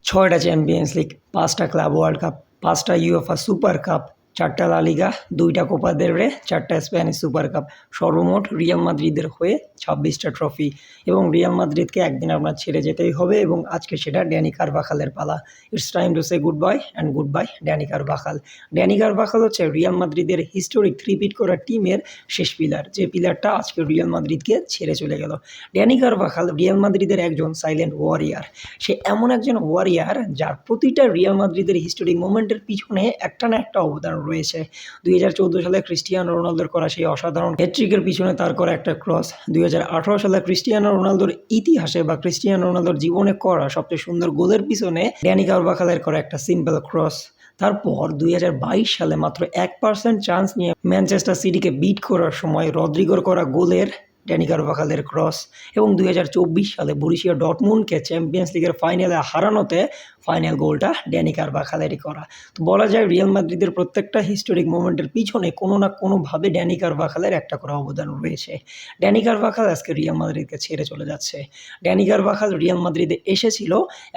6টা champions league, 5টা club world cup, 5টা ইউএফা সুপার কাপ, 4টা লা লিগা, 2টা কোপা দেল রে, 4টা স্প্যানিশ সুপার কাপ। সর্বমোট রিয়াল মাদ্রিদের হয়ে 26টা ট্রফি। এবং রিয়াল মাদ্রিদকে একদিন আপনার ছেড়ে যেতেই হবে এবং আজকে সেটা ড্যানি কারভাখালের পালা। It's time to say goodbye and goodbye Dani Carvajal. Dani Carvajal হচ্ছে রিয়াল মাদ্রিদের হিস্টোরিক থ্রি-পিট করা টিমের শেষ পিলার, যে পিলারটা আজকে রিয়াল মাদ্রিদকে ছেড়ে চলে গেল। ড্যানি কারভাখাল রিয়াল মাদ্রিদের একজন সাইলেন্ট ওয়ারিয়ার। সে এমন একজন ওয়ারিয়ার যার প্রতিটা রিয়াল মাদ্রিদের হিস্টোরিক মোমেন্টের পিছনে একটা না একটা অবদান রয়েছে। 2014 সালে ক্রিস্টিয়ানো রোনালদোর করা সেই অসাধারণ হ্যাট্রিকের পিছনে তার করা একটা ক্রস, 2018 সালে ক্রিস্টিয়ানো রোনালদোর ইতিহাসে বা ক্রিস্টিয়ানো রোনালদোর জীবনে করা সবচেয়ে সুন্দর গোলের পিছনে ড্যানি কারভাখালের করা একটা সিম্পল ক্রস। তারপর 2022 সালে মাত্র 1% চান্স নিয়ে ম্যানচেস্টার সিটিকে বিট করার সময় রদ্রিগোর করা গোলের ড্যানি কারভাখালের ক্রস, এবং 2024 সালে বরুসিয়া ডর্টমুন্ডকে চ্যাম্পিয়ন্স লিগের ফাইনালে হারানোতে ফাইনাল গোলটা ড্যানি কারভাখালেরই করা। তো বলা যায় রিয়াল মাদ্রিদের প্রত্যেকটা হিস্টোরিক মোমেন্টের পিছনে কোনো না কোনোভাবে ড্যানি কারভাখালের একটা করে অবদান রয়েছে। ড্যানি কারভাখাল আজকে রিয়াল মাদ্রিদকে ছেড়ে চলে যাচ্ছে। ড্যানি কারভাখাল রিয়াল মাদ্রিদে এসেছিল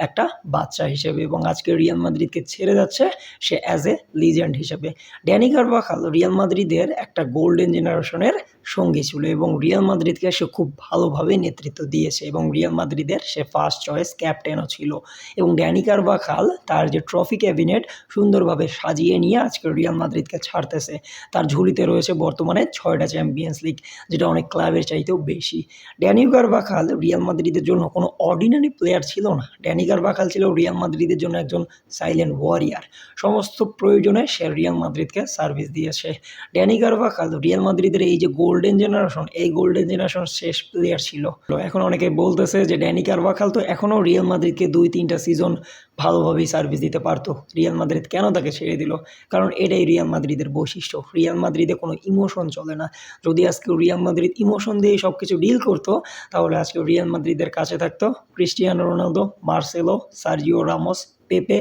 একটা বাচ্চা হিসেবে এবং আজকে রিয়াল মাদ্রিদকে ছেড়ে যাচ্ছে সে অ্যাজ এ লিজেন্ড হিসেবে। ড্যানি কারভাখাল রিয়াল মাদ্রিদের একটা গোল্ডেন জেনারেশনের সঙ্গী ছিল এবং রিয়াল মাদ্রিদকে সে খুব ভালোভাবে নেতৃত্ব দিয়েছে এবং রিয়াল মাদ্রিদের সে ফার্স্ট চয়েস ক্যাপ্টেনও ছিল। এবং ড্যানি কারভাখাল তার যে ট্রফি ক্যাবিনেট সুন্দরভাবে সাজিয়ে নিয়ে আজকে রিয়াল মাদ্রিদকে ছাড়তেছে। তার ঝুলিতে রয়েছে বর্তমানে 6টা চ্যাম্পিয়ন্স লিগ, যেটা অনেক ক্লাবের চাইতেও বেশি। ড্যানি কারভাখাল রিয়াল মাদ্রিদের জন্য কোনো অর্ডিনারি প্লেয়ার ছিল না। ড্যানি কারভাখাল ছিল রিয়াল মাদ্রিদের জন্য একজন সাইলেন্ট ওয়ারিয়ার। সমস্ত প্রয়োজনে সে রিয়াল মাদ্রিদকে সার্ভিস দিয়েছে। ড্যানি কারভাখাল রিয়াল মাদ্রিদের এই যে গোল্ডেন জেনারেশন, এই গোল্ডেন জেনারেশন শেষ প্লেয়ার ছিল। এখন অনেকে বলতেছে যে ড্যানি কারভাখাল তো এখনও রিয়াল মাদ্রিদকে 2-3টা সিজন ভালোভাবেই সার্ভিস দিতে পারতো, রিয়াল মাদ্রিদ কেন তাকে ছেড়ে দিল? কারণ এটাই রিয়াল মাদ্রিদের বৈশিষ্ট্য। রিয়াল মাদ্রিদে কোনো ইমোশন চলে না। যদি আজকে রিয়াল মাদ্রিদ ইমোশন দিয়ে সব কিছু ডিল করতো, তাহলে আজকে রিয়াল মাদ্রিদের কাছে থাকতো Cristiano Ronaldo, Marcelo, Sergio Ramos, পেপে,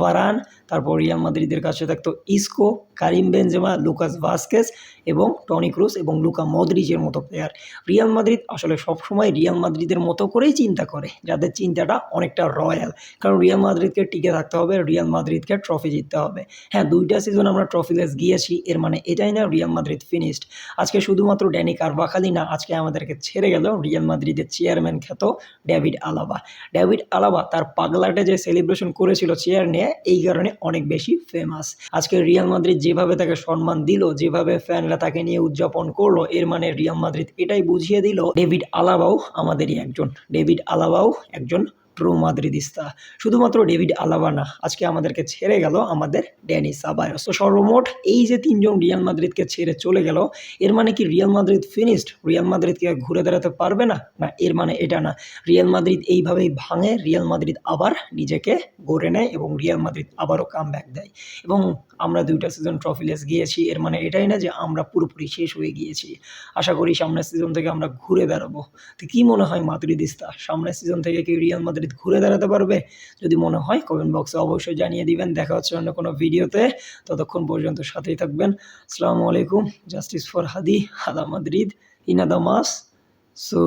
ভারান। তারপর রিয়াল মাদ্রিদের কাছে থাকতো ইসকো, কারিম বেনজেমা, লুকাস ভাস্কেস এবং টনি ক্রুস এবং লুকা মদ্রিচের মতো প্লেয়ার। রিয়াল মাদ্রিদ আসলে সবসময় রিয়াল মাদ্রিদের মতো করেই চিন্তা করে, যাদের চিন্তাটা অনেকটা রয়্যাল। কারণ রিয়াল মাদ্রিদকে টিকে থাকতে হবে, রিয়াল মাদ্রিদকে ট্রফি জিততে হবে। হ্যাঁ, 2টা সিজন আমরা ট্রফিলেস গিয়েছি, এর মানে এটাই না রিয়াল মাদ্রিদ ফিনিশড। আজকে শুধুমাত্র ড্যানি কারভাখালই না, আজকে আমাদেরকে ছেড়ে গেল রিয়াল মাদ্রিদের চেয়ারম্যান খ্যাত ডেভিড আলাবা। ডেভিড আলাবা তার পাগলাটে যে সেলিব্রেশন করেছিল চেয়ার নিয়ে, এই কারণে অনেক বেশি ফেমাস। আজকে রিয়াল মাদ্রিদ যেভাবে তাকে সম্মান দিল, যেভাবে ফ্যানরা তাকে নিয়ে উদযাপন করলো, এর মানে রিয়াল মাদ্রিদ এটাই বুঝিয়ে দিল ডেভিড আলাবাও আমাদেরই একজন। ডেভিড আলাবাও একজন ট্রু মাদ্রিদিস্তা। শুধুমাত্র ডেভিড আলাবা না, আজকে আমাদেরকে ছেড়ে গেল আমাদের ড্যানি সাবায়োস। তো সর্বমোট এই যে 3জন রিয়াল মাদ্রিদকে ছেড়ে চলে গেল, এর মানে কি রিয়াল মাদ্রিদ ফিনিশড? রিয়াল মাদ্রিদকে ঘুরে দাঁড়াতে পারবে না? না, এর মানে এটা না। রিয়াল মাদ্রিদ এইভাবেই ভাঙে, রিয়াল মাদ্রিদ আবার নিজেকে গড়ে নেয় এবং রিয়াল মাদ্রিদ আবারও কামব্যাক দেয়। এবং আমরা 2টা সিজন ট্রফিলেস গিয়েছি, এর মানে এটাই না যে আমরা পুরোপুরি শেষ হয়ে গিয়েছি। আশা করি সামনের সিজন থেকে আমরা ঘুরে দাঁড়াবো। তো কী মনে হয় মাদ্রিদিস্তা, সামনের সিজন থেকে কি রিয়াল মাদ্রিদ ঘুরে দাঁড়াতে পারবে? যদি মনে হয় কমেন্ট বক্সে অবশ্যই জানিয়ে দিবেন। দেখা হচ্ছে অন্য কোনো ভিডিওতে, ততক্ষণ পর্যন্ত সাথেই থাকবেন। আসসালামু আলাইকুম। জাস্টিস ফর হাদি, হাদা মাদ্রিদ, ইনাদা মাস। সো